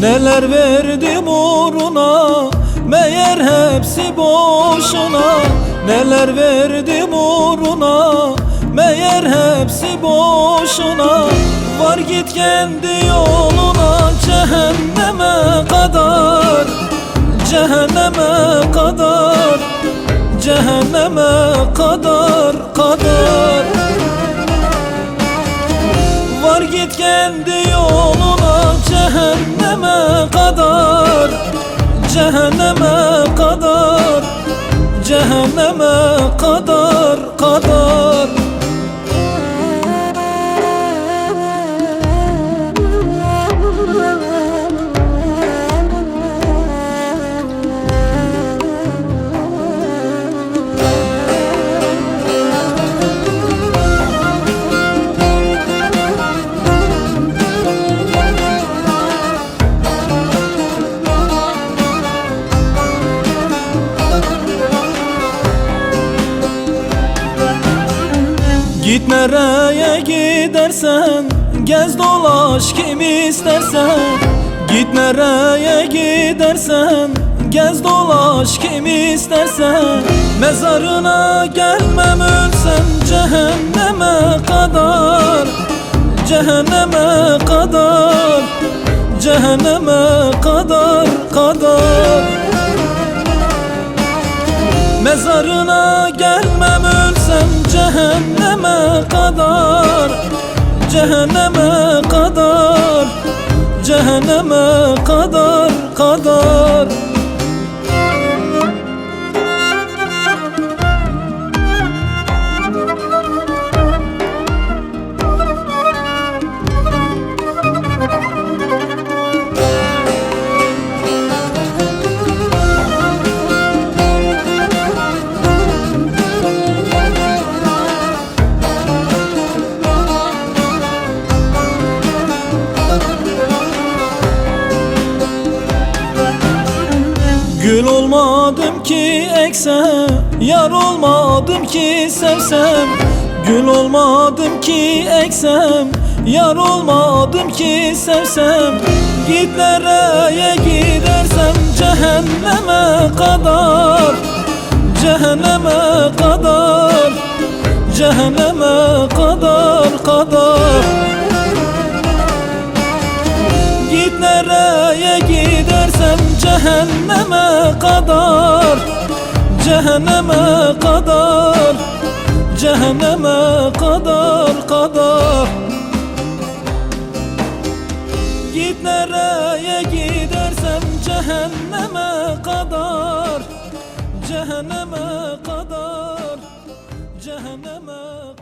Neler verdim uğruna, meğer hepsi boşuna. Neler verdim uğruna, meğer hepsi boşuna. Var git kendi yoluna, cehenneme kadar, cehenneme kadar, cehenneme kadar, kadar. Var git kendi yoluna, cehenneme kadar, cehenneme kadar, cehenneme kadar, kadar. Git nereye gidersen, gez dolaş kim istersen. Git nereye gidersen, gez dolaş kim istersen. Mezarına gelmem ölsem, cehenneme kadar, cehenneme kadar, cehenneme kadar, kadar. Mezarına gelmem ölsem, cehenneme kadar, cehenneme kadar, cehenneme kadar, kadar. Gül olmadım ki eksem, yar olmadım ki sevsem. Gül olmadım ki eksem, yar olmadım ki sevsem. Git nereye gidersem, cehenneme kadar, cehenneme kadar, cehenneme kadar, kadar. Git nereye gidersem, cehenneme kadar, cehenneme kadar, cehenneme kadar, kadar. Git nereye gidersem, cehenneme kadar, cehenneme kadar, cehenneme